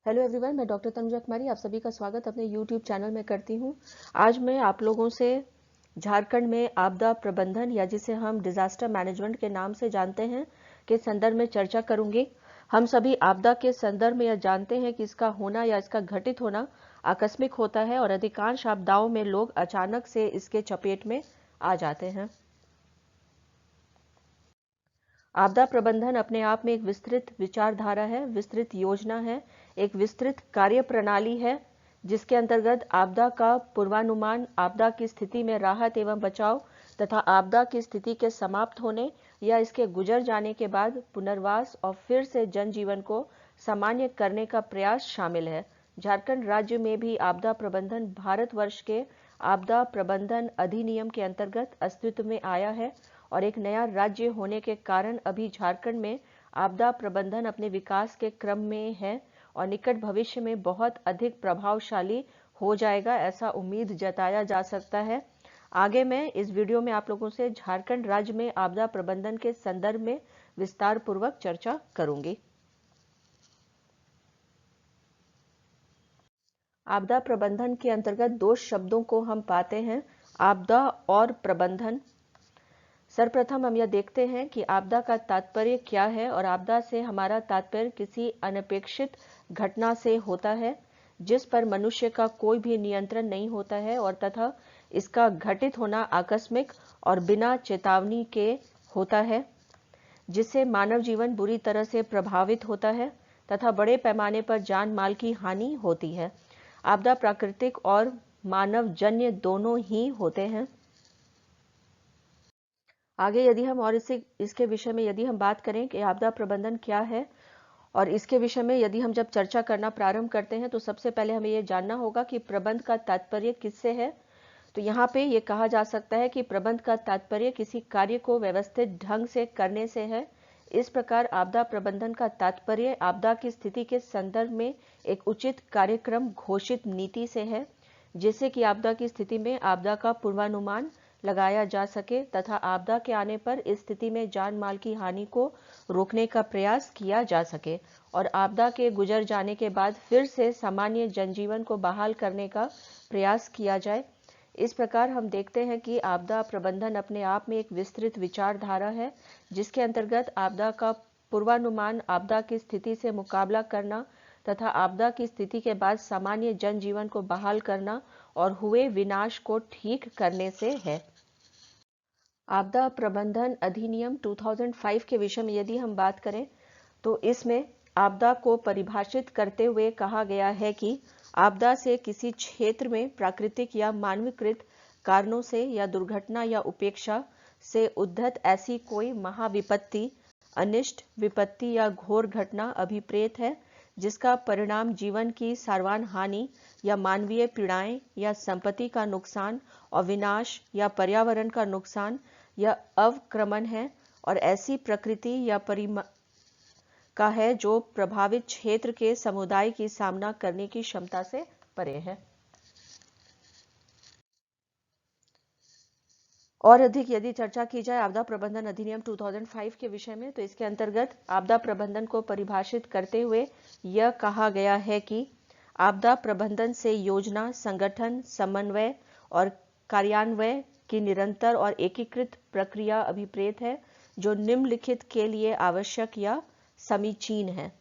Hello everyone, मैं doctor Tanuja कुमारी आप सभी का स्वागत अपने यूट्यूब चैनल में करती हूँ। आज मैं आप लोगों से झारखंड में आपदा प्रबंधन या जिसे हम डिजास्टर मैनेजमेंट के नाम से जानते हैं के संदर्भ में चर्चा करूंगी। हम सभी आपदा के संदर्भ में यह जानते हैं कि इसका होना या इसका घटित होना आकस्मिक होता है और अधिकांश आपदाओं में लोग अचानक से इसके चपेट में आ जाते हैं। आपदा प्रबंधन अपने आप में एक विस्तृत विचारधारा है, विस्तृत योजना है, एक विस्तृत कार्य प्रणाली है जिसके अंतर्गत आपदा का पूर्वानुमान, आपदा की स्थिति में राहत एवं बचाव तथा आपदा की स्थिति के समाप्त होने या इसके गुजर जाने के बाद पुनर्वास और फिर से जनजीवन को सामान्य करने का प्रयास शामिल है। झारखंड राज्य में भी आपदा प्रबंधन भारतवर्ष के आपदा प्रबंधन अधिनियम के अंतर्गत अस्तित्व में आया है और एक नया राज्य होने के कारण अभी झारखंड में आपदा प्रबंधन अपने विकास के क्रम में है और निकट भविष्य में बहुत अधिक प्रभावशाली हो जाएगा, ऐसा उम्मीद जताया जा सकता है। आगे मैं इस वीडियो में आप लोगों से झारखंड राज्य में आपदा प्रबंधन के संदर्भ में विस्तार पूर्वक चर्चा करूंगी। आपदा प्रबंधन के अंतर्गत दो शब्दों को हम पाते हैं, आपदा और प्रबंधन। सर्वप्रथम हम यह देखते हैं कि आपदा का तात्पर्य क्या है और आपदा से हमारा तात्पर्य किसी अनपेक्षित घटना से होता है जिस पर मनुष्य का कोई भी नियंत्रण नहीं होता है और तथा इसका घटित होना आकस्मिक और बिना चेतावनी के होता है, जिससे मानव जीवन बुरी तरह से प्रभावित होता है तथा बड़े पैमाने पर जान माल की हानि होती है। आपदा प्राकृतिक और मानवजन्य दोनों ही होते हैं। आगे यदि हम और इसके विषय में यदि हम बात करें कि आपदा प्रबंधन क्या है और इसके विषय में यदि हम जब चर्चा करना प्रारंभ करते हैं तो सबसे पहले हमें यह जानना होगा कि प्रबंध का तात्पर्य किससे है। तो यहाँ पे ये कहा जा सकता है कि प्रबंध का तात्पर्य किसी कार्य को व्यवस्थित ढंग से करने से है। इस प्रकार आपदा प्रबंधन का तात्पर्य आपदा की स्थिति के संदर्भ में एक उचित कार्यक्रम घोषित नीति से है, जिससे कि आपदा की स्थिति में आपदा का पूर्वानुमान लगाया जा सके तथा आपदा के आने पर इस स्थिति में जान माल की हानि को रोकने का प्रयास किया जा सके और आपदा के गुजर जाने के बाद फिर से सामान्य जनजीवन को बहाल करने का प्रयास किया जाए। इस प्रकार हम देखते हैं कि आपदा प्रबंधन अपने आप में एक विस्तृत विचारधारा है जिसके अंतर्गत आपदा का पूर्वानुमान, आपदा की स्थिति से मुकाबला करना तथा आपदा की स्थिति के बाद सामान्य जनजीवन को बहाल करना और हुए विनाश को ठीक करने से है। आपदा प्रबंधन अधिनियम 2005 के विषय में यदि हम बात करें तो इसमें आपदा को परिभाषित करते हुए कहा गया है कि आपदा से किसी क्षेत्र में प्राकृतिक या मानवीकृत कारणों से या दुर्घटना या उपेक्षा से उद्धत ऐसी कोई महाविपत्ति, अनिष्ट विपत्ति या घोर घटना अभिप्रेत है जिसका परिणाम जीवन की सार्वजनिक हानि या मानवीय पीड़ाएं या संपत्ति का नुकसान और विनाश या पर्यावरण का नुकसान या अवक्रमण है और ऐसी प्रकृति या का है जो प्रभावित क्षेत्र के समुदाय की सामना करने की क्षमता से परे है। और अधिक यदि चर्चा की जाए आपदा प्रबंधन अधिनियम 2005 के विषय में तो इसके अंतर्गत आपदा प्रबंधन को परिभाषित करते हुए यह कहा गया है कि आपदा प्रबंधन से योजना, संगठन, समन्वय और कार्यान्वयन की निरंतर और एकीकृत प्रक्रिया अभिप्रेत है जो निम्नलिखित के लिए आवश्यक या समीचीन है।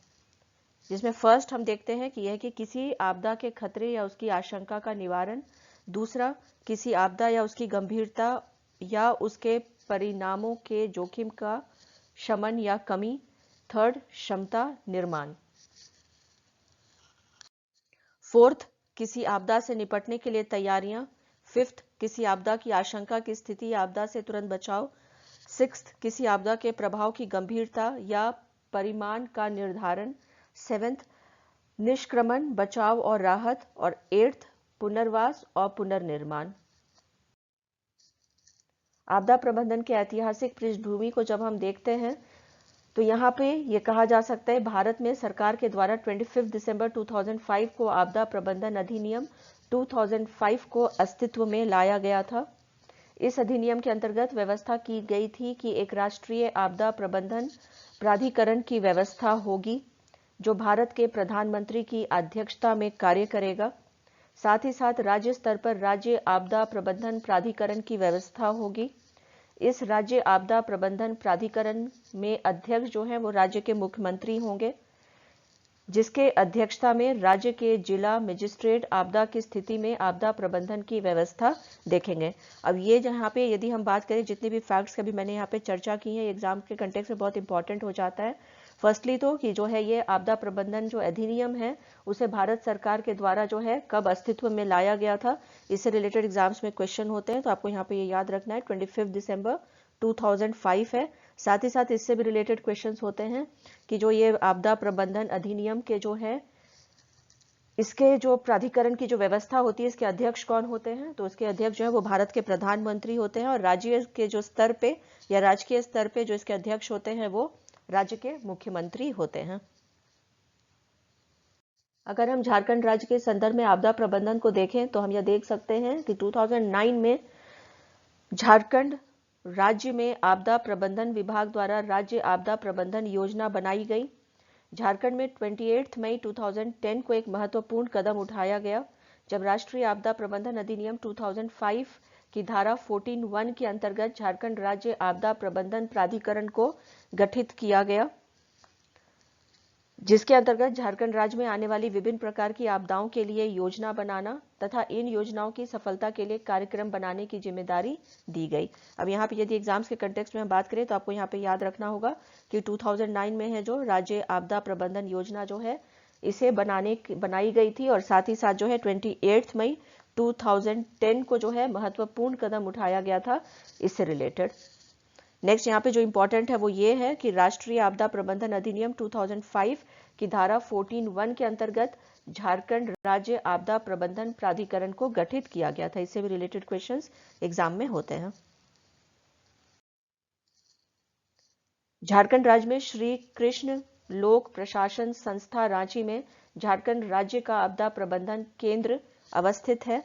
जिसमें फर्स्ट हम देखते हैं कि यह कि किसी आपदा के खतरे या उसकी आशंका का निवारण, दूसरा किसी आपदा या उसकी गंभीरता या उसके परिणामों के जोखिम का शमन या कमी, थर्ड क्षमता निर्माण, फोर्थ किसी आपदा से निपटने के लिए तैयारियां, फिफ्थ किसी आपदा की आशंका की स्थिति या आपदा से तुरंत बचाव, सिक्स्थ किसी आपदा के प्रभाव की गंभीरता या परिमाण का निर्धारण, सेवेंथ निष्क्रमण, बचाव और राहत और एट्थ पुनर्वास और पुनर्निर्माण। आपदा प्रबंधन के ऐतिहासिक पृष्ठभूमि को जब हम देखते हैं तो यहाँ पे ये कहा जा सकता है भारत में सरकार के द्वारा 25 दिसंबर 2005 को आपदा प्रबंधन अधिनियम 2005 को अस्तित्व में लाया गया था। इस अधिनियम के अंतर्गत व्यवस्था की गई थी कि एक राष्ट्रीय आपदा प्रबंधन प्राधिकरण की व्यवस्था होगी जो भारत के प्रधानमंत्री की अध्यक्षता में कार्य करेगा। साथ ही साथ राज्य स्तर पर राज्य आपदा प्रबंधन प्राधिकरण की व्यवस्था होगी। इस राज्य आपदा प्रबंधन प्राधिकरण में अध्यक्ष जो है वो राज्य के मुख्यमंत्री होंगे, जिसके अध्यक्षता में राज्य के जिला मजिस्ट्रेट आपदा की स्थिति में आपदा प्रबंधन की व्यवस्था देखेंगे। अब ये जहाँ पे यदि हम बात करें, जितने भी फैक्ट्स का भी मैंने यहाँ पे चर्चा की है, एग्जाम के कंटेक्स्ट में बहुत इंपॉर्टेंट हो जाता है। फर्स्टली तो कि जो है ये आपदा प्रबंधन जो अधिनियम है उसे भारत सरकार के द्वारा जो है कब अस्तित्व में लाया गया था, इससे रिलेटेड एग्जाम्स में क्वेश्चन होते हैं, तो आपको यहाँ पे ये याद रखना है 25 दिसंबर 2005 है। साथ ही साथ इससे भी रिलेटेड क्वेश्चंस होते हैं कि जो ये आपदा प्रबंधन अधिनियम के जो है इसके जो प्राधिकरण की जो व्यवस्था होती है, इसके अध्यक्ष कौन होते हैं, तो इसके अध्यक्ष जो है वो भारत के प्रधानमंत्री होते हैं, और राज्य के जो स्तर पे या राजकीय स्तर पे जो इसके अध्यक्ष होते हैं वो राज्य के मुख्यमंत्री होते हैं। अगर हम झारखंड राज्य के संदर्भ में आपदा प्रबंधन को देखें तो हम यह देख सकते हैं कि 2009 में झारखंड राज्य में आपदा प्रबंधन विभाग द्वारा राज्य आपदा प्रबंधन योजना बनाई गई। झारखंड में 28 मई 2010 को एक महत्वपूर्ण कदम उठाया गया, जब राष्ट्रीय आपदा प्रबंधन अधिनियम 2005 की धारा 14(1) के अंतर्गत झारखंड राज्य आपदा प्रबंधन प्राधिकरण को गठित किया गया, जिसके अंतर्गत झारखंड राज्य में आने वाली विभिन्न प्रकार की आपदाओं के लिए योजना बनाना तथा इन योजनाओं की सफलता के लिए कार्यक्रम बनाने की जिम्मेदारी दी गई। अब यहाँ पे यदि एग्जाम्स के कंटेक्स्ट में हम बात करें तो आपको यहाँ पे याद रखना होगा कि 2009 में है जो राज्य आपदा प्रबंधन योजना जो है इसे बनाई गई थी, और साथ ही साथ जो है 28 मई 2010 को जो है महत्वपूर्ण कदम उठाया गया था इससे रिलेटेड। नेक्स्ट यहाँ पे जो इंपॉर्टेंट है वो ये है कि राष्ट्रीय आपदा प्रबंधन अधिनियम 2005 की धारा 14(1) के अंतर्गत झारखंड राज्य आपदा प्रबंधन प्राधिकरण को गठित किया गया था। इससे भी रिलेटेड क्वेश्चंस एग्जाम में होते हैं। झारखंड राज्य में श्री कृष्ण लोक प्रशासन संस्था रांची में झारखंड राज्य का आपदा प्रबंधन केंद्र अवस्थित है।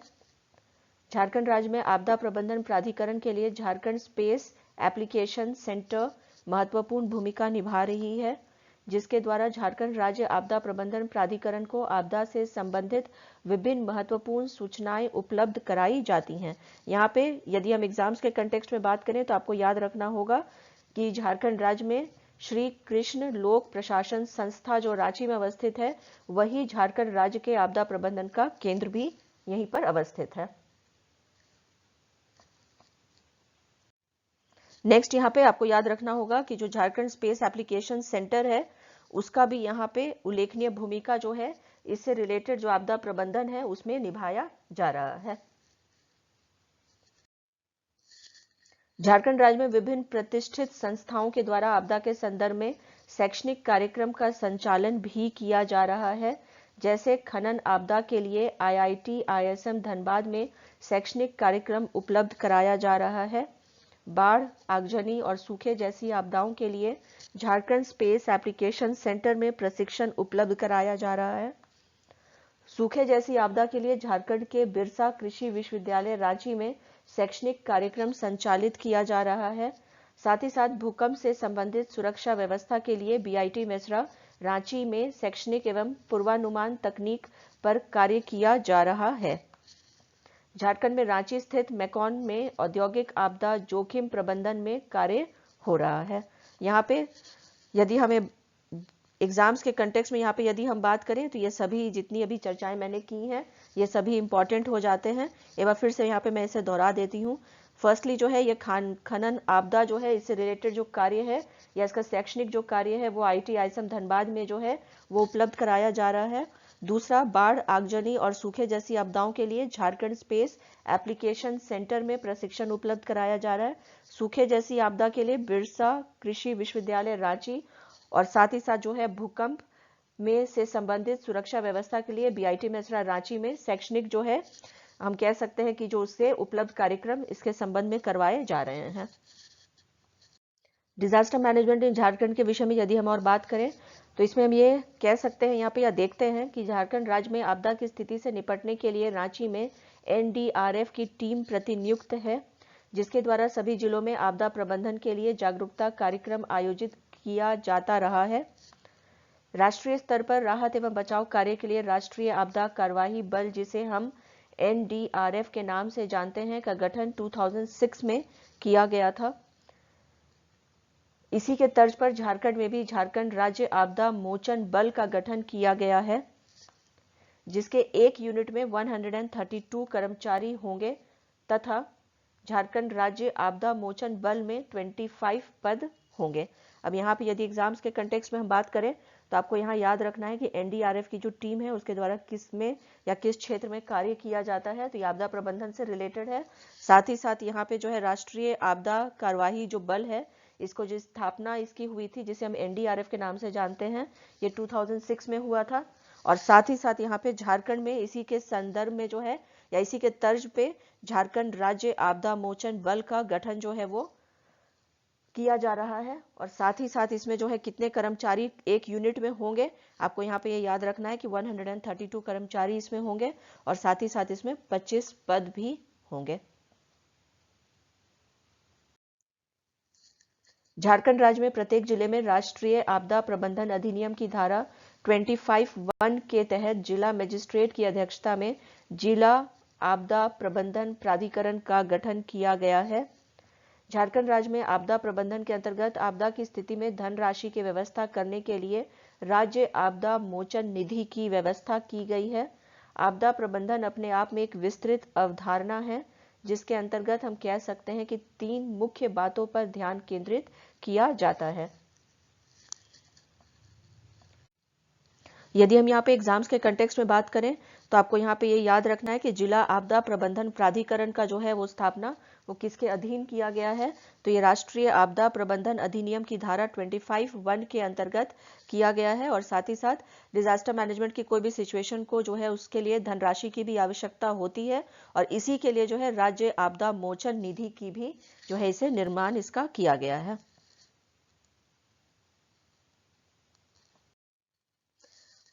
झारखंड राज्य में आपदा प्रबंधन प्राधिकरण के लिए झारखंड स्पेस एप्लीकेशन सेंटर महत्वपूर्ण भूमिका निभा रही है, जिसके द्वारा झारखंड राज्य आपदा प्रबंधन प्राधिकरण को आपदा से संबंधित विभिन्न महत्वपूर्ण सूचनाएं उपलब्ध कराई जाती हैं। यहाँ पे यदि हम एग्जाम्स के कंटेक्स्ट में बात करें तो आपको याद रखना होगा कि झारखंड राज्य में श्री कृष्ण लोक प्रशासन संस्था जो रांची में अवस्थित है, वही झारखंड राज्य के आपदा प्रबंधन का केंद्र भी यहीं पर अवस्थित है। नेक्स्ट यहाँ पे आपको याद रखना होगा कि जो झारखंड स्पेस एप्लीकेशन सेंटर है उसका भी यहाँ पे उल्लेखनीय भूमिका जो है इससे रिलेटेड जो आपदा प्रबंधन है उसमें निभाया जा रहा है। झारखंड राज्य में विभिन्न प्रतिष्ठित संस्थाओं के द्वारा आपदा के संदर्भ में शैक्षणिक कार्यक्रम का संचालन भी किया जा रहा है, जैसे खनन आपदा के लिए IIT ISM धनबाद में शैक्षणिक कार्यक्रम उपलब्ध कराया जा रहा है। बाढ़, आगजनी और सूखे जैसी आपदाओं के लिए झारखंड स्पेस एप्लीकेशन सेंटर में प्रशिक्षण उपलब्ध कराया जा रहा है। सूखे जैसी आपदा के लिए झारखंड के बिरसा कृषि विश्वविद्यालय रांची में शैक्षणिक कार्यक्रम संचालित किया जा रहा है। साथ ही साथ भूकंप से संबंधित सुरक्षा व्यवस्था के लिए BIT मेसरा रांची में शैक्षणिक एवं पूर्वानुमान तकनीक पर कार्य किया जा रहा है। झारखंड में रांची स्थित मैकॉन में औद्योगिक आपदा जोखिम प्रबंधन में कार्य हो रहा है। यहाँ पे यदि हमें एग्जाम्स के कंटेक्स्ट में यहाँ पे यदि हम बात करें तो ये सभी जितनी अभी चर्चाएं मैंने की हैं ये सभी इंपॉर्टेंट हो जाते हैं। एक बार फिर से यहाँ पे मैं इसे दोहरा देती हूँ। फर्स्टली जो है ये खनन आपदा जो है इससे रिलेटेड जो कार्य है या इसका शैक्षणिक जो कार्य है वो IIT ISM धनबाद में जो है वो उपलब्ध कराया जा रहा है। दूसरा, बाढ़, आगजनी और सूखे जैसी आपदाओं के लिए झारखंड स्पेस एप्लीकेशन सेंटर में प्रशिक्षण उपलब्ध कराया जा रहा है। सूखे जैसी आपदा के लिए बिरसा कृषि विश्वविद्यालय रांची और साथ ही साथ जो है भूकंप में से संबंधित सुरक्षा व्यवस्था के लिए BIT मेसरा रांची में शैक्षणिक जो है हम कह सकते हैं कि जो उससे उपलब्ध कार्यक्रम इसके संबंध में करवाए जा रहे हैं। डिजास्टर मैनेजमेंट इन झारखंड के विषय में यदि हम और बात करें तो इसमें हम ये कह सकते हैं, यहाँ पे या देखते हैं कि झारखंड राज्य में आपदा की स्थिति से निपटने के लिए रांची में NDRF की टीम प्रतिनियुक्त है, जिसके द्वारा सभी जिलों में आपदा प्रबंधन के लिए जागरूकता कार्यक्रम आयोजित किया जाता रहा है। राष्ट्रीय स्तर पर राहत एवं बचाव कार्य के लिए राष्ट्रीय आपदा कार्यवाही बल, जिसे हम NDRF के नाम से जानते हैं, का गठन 2006 में किया गया था। इसी के तर्ज पर झारखंड में भी झारखंड राज्य आपदा मोचन बल का गठन किया गया है, जिसके एक यूनिट में 132 कर्मचारी होंगे तथा झारखंड राज्य आपदा मोचन बल में 25 पद होंगे। अब यहाँ पे यदि एग्जाम्स के कंटेक्स्ट में हम बात करें तो आपको यहाँ याद रखना है कि NDRF की जो टीम है उसके द्वारा किस में या किस क्षेत्र में कार्य किया जाता है, तो ये आपदा प्रबंधन से रिलेटेड है। साथ ही साथ यहाँ पे जो है राष्ट्रीय आपदा कार्यवाही जो बल है, इसको जो स्थापना इसकी हुई थी, जिसे हम NDRF के नाम से जानते हैं, ये 2006 में हुआ था। और साथ ही साथ यहाँ पे झारखंड में इसी के संदर्भ में जो है या इसी के तर्ज पे झारखंड राज्य आपदा मोचन बल का गठन जो है वो किया जा रहा है। और साथ ही साथ इसमें जो है कितने कर्मचारी एक यूनिट में होंगे, आपको यहाँ पे ये याद रखना है कि 132 कर्मचारी इसमें होंगे और साथ ही साथ इसमें 25 पद भी होंगे। झारखंड राज्य में प्रत्येक जिले में राष्ट्रीय आपदा प्रबंधन अधिनियम की धारा 25(1) के तहत जिला मजिस्ट्रेट की अध्यक्षता में जिला आपदा प्रबंधन प्राधिकरण का गठन किया गया है। झारखंड राज्य में आपदा प्रबंधन के अंतर्गत आपदा की स्थिति में धनराशि की व्यवस्था करने के लिए राज्य आपदा मोचन निधि की व्यवस्था की गई है। आपदा प्रबंधन अपने आप में एक विस्तृत अवधारणा है, जिसके अंतर्गत हम कह सकते हैं कि 3 मुख्य बातों पर ध्यान केंद्रित किया जाता है। यदि हम यहाँ पे एग्जाम्स के कंटेक्स्ट में बात करें तो आपको यहाँ पे ये याद रखना है कि जिला आपदा प्रबंधन प्राधिकरण का जो है वो स्थापना वो किसके अधीन किया गया है, तो ये राष्ट्रीय आपदा प्रबंधन अधिनियम की धारा 25(1) के अंतर्गत किया गया है। और साथ ही साथ डिजास्टर मैनेजमेंट की कोई भी सिचुएशन को जो है उसके लिए धनराशि की भी आवश्यकता होती है और इसी के लिए जो है राज्य आपदा मोचन निधि की भी जो है इसे निर्माण इसका किया गया है।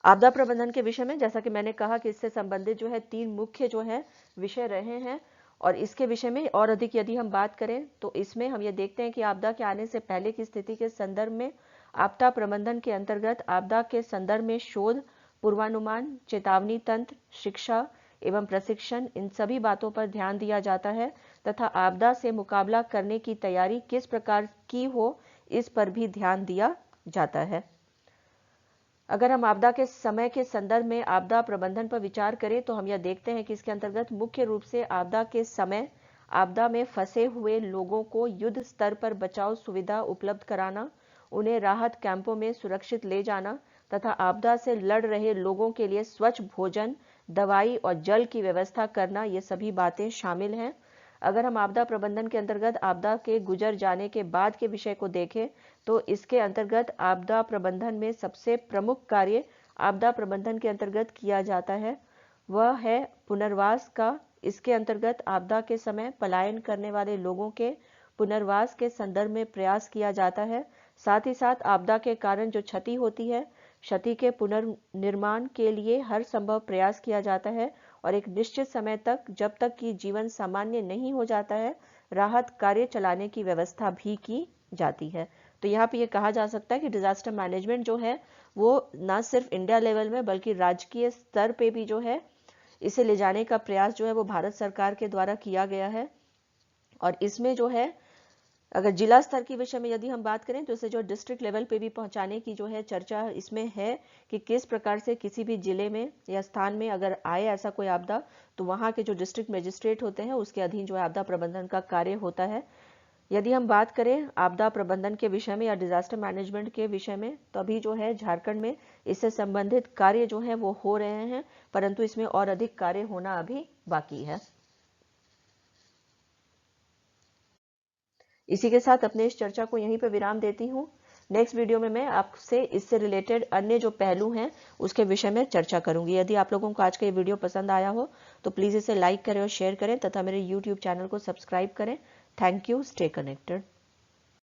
आपदा प्रबंधन के विषय में जैसा कि मैंने कहा कि इससे संबंधित जो है 3 मुख्य जो है विषय रहे हैं और इसके विषय में और अधिक यदि हम बात करें तो इसमें हम ये देखते हैं कि आपदा के आने से पहले की स्थिति के संदर्भ में आपदा प्रबंधन के अंतर्गत आपदा के संदर्भ में शोध, पूर्वानुमान, चेतावनी तंत्र, शिक्षा एवं प्रशिक्षण, इन सभी बातों पर ध्यान दिया जाता है तथा आपदा से मुकाबला करने की तैयारी किस प्रकार की हो इस पर भी ध्यान दिया जाता है। अगर हम आपदा के समय के संदर्भ में आपदा प्रबंधन पर विचार करें तो हम यह देखते हैं कि इसके अंतर्गत मुख्य रूप से आपदा के समय आपदा में फंसे हुए लोगों को युद्ध स्तर पर बचाव सुविधा उपलब्ध कराना, उन्हें राहत कैंपों में सुरक्षित ले जाना तथा आपदा से लड़ रहे लोगों के लिए स्वच्छ भोजन, दवाई और जल की व्यवस्था करना, ये सभी बातें शामिल हैं। अगर हम आपदा प्रबंधन के अंतर्गत आपदा के गुजर जाने के बाद के विषय को देखें तो इसके अंतर्गत आपदा प्रबंधन में सबसे प्रमुख कार्य आपदा प्रबंधन के अंतर्गत किया जाता है वह है पुनर्वास का। इसके अंतर्गत आपदा के समय पलायन करने वाले लोगों के पुनर्वास के संदर्भ में प्रयास किया जाता है। साथ ही साथ आपदा के कारण जो क्षति होती है, क्षति के पुनर्निर्माण के लिए हर संभव प्रयास किया जाता है और एक निश्चित समय तक, जब तक कि जीवन सामान्य नहीं हो जाता है, राहत कार्य चलाने की व्यवस्था भी की जाती है। तो यहाँ पे ये कहा जा सकता है कि डिजास्टर मैनेजमेंट जो है वो ना सिर्फ इंडिया लेवल में बल्कि राजकीय स्तर पे भी जो है इसे ले जाने का प्रयास जो है वो भारत सरकार के द्वारा किया गया है। और इसमें जो है अगर जिला स्तर के विषय में यदि हम बात करें तो इसे जो डिस्ट्रिक्ट लेवल पे भी पहुंचाने की जो है चर्चा इसमें है कि किस प्रकार से किसी भी जिले में या स्थान में अगर आए ऐसा कोई आपदा तो वहां के जो डिस्ट्रिक्ट मजिस्ट्रेट होते हैं उसके अधीन जो है आपदा प्रबंधन का कार्य होता है। यदि हम बात करें आपदा प्रबंधन के विषय में या डिजास्टर मैनेजमेंट के विषय में तो अभी जो है झारखंड में इससे संबंधित कार्य जो है वो हो रहे हैं, परंतु इसमें और अधिक कार्य होना अभी बाकी है। इसी के साथ अपने इस चर्चा को यहीं पर विराम देती हूँ। नेक्स्ट वीडियो में मैं आपसे इससे रिलेटेड अन्य जो पहलू हैं उसके विषय में चर्चा करूंगी। यदि आप लोगों को आज का ये वीडियो पसंद आया हो तो प्लीज़ इसे लाइक करें और शेयर करें तथा मेरे YouTube चैनल को सब्सक्राइब करें। Thank you. Stay connected.